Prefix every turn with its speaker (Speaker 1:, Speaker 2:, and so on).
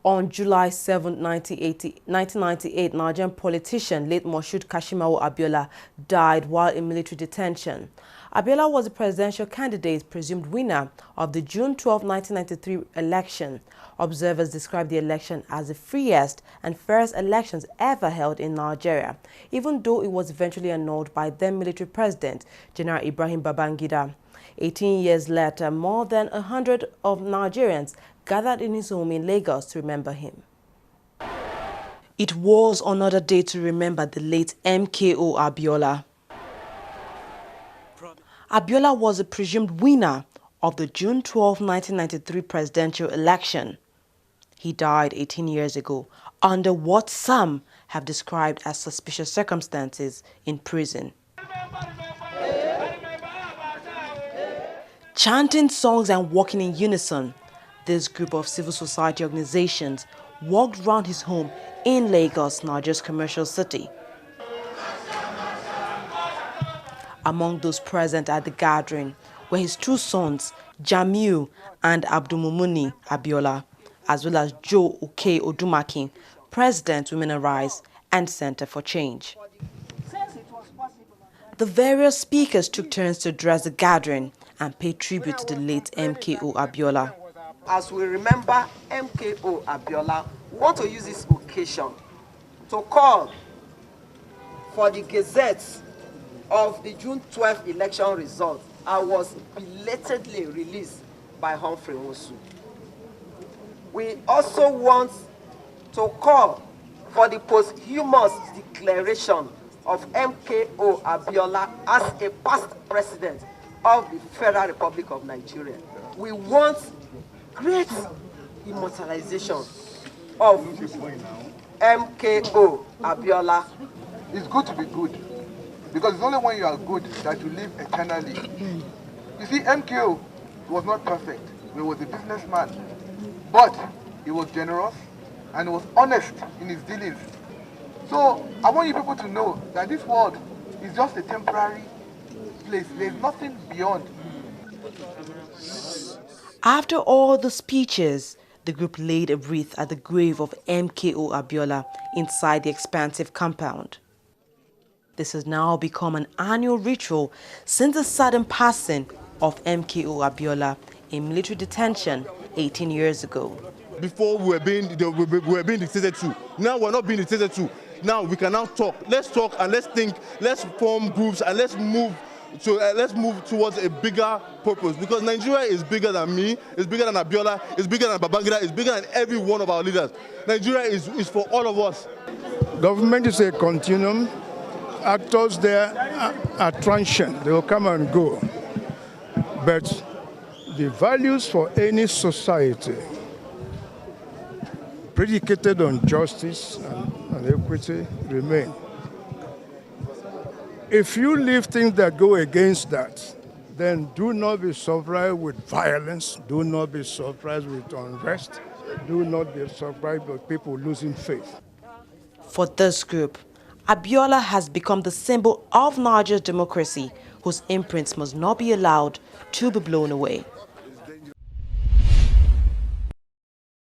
Speaker 1: On July 7, 1998, Nigerian politician late Moshood MKO Abiola died while in military detention. Abiola was the presidential candidate, presumed winner of the June 12, 1993 election. Observers describe the election as the freest and fairest elections ever held in Nigeria, even though it was eventually annulled by then military president, General Ibrahim Babangida. 18 years later, more than 100 of Nigerians gathered in his home in Lagos to remember him. It was another day to remember the late MKO Abiola. Abiola was the presumed winner of the June 12, 1993 presidential election. He died 18 years ago under what some have described as suspicious circumstances in prison. Chanting songs and walking in unison, this group of civil society organizations walked round his home in Lagos, Nigeria's commercial city. Among those present at the gathering were his two sons, Jamiu and Abdulmumuni Abiola, as well as Joe Oke Odumakin, President, Women Arise and Center for Change. The various speakers took turns to address the gathering and pay tribute to the late MKO Abiola.
Speaker 2: As we remember MKO Abiola, we want to use this occasion to call for the Gazette of the June 12 election result and was belatedly released by Humphrey Nwosu. We also want to call for the posthumous declaration of MKO Abiola as a past president of the Federal Republic of Nigeria. We want great immortalization of MKO Abiola.
Speaker 3: It's good to be good, because it's only when you are good that you live eternally. You see, MKO was not perfect. He was a businessman, but he was generous and he was honest in his dealings. So I want you people to know that this world is just a temporary place. There's nothing beyond.
Speaker 1: After all the speeches, the group laid a wreath at the grave of MKO Abiola inside the expansive compound. This has now become an annual ritual since the sudden passing of MKO Abiola in military detention 18 years ago.
Speaker 4: Before we were being dictated to. Now we're not being dictated to. Now we can now talk. Let's talk and let's think. Let's form groups and let's move towards a bigger purpose, because Nigeria is bigger than me, it's bigger than Abiola, it's bigger than Babangida, it's bigger than every one of our leaders. Nigeria is for all of us.
Speaker 5: Government is a continuum. Actors there are transient. They will come and go. But the values for any society predicated on justice and equity remain. If you leave things that go against that, then do not be surprised with violence, do not be surprised with unrest, do not be surprised with people losing faith.
Speaker 1: For this group, Abiola has become the symbol of Nigeria's democracy, whose imprints must not be allowed to be blown away.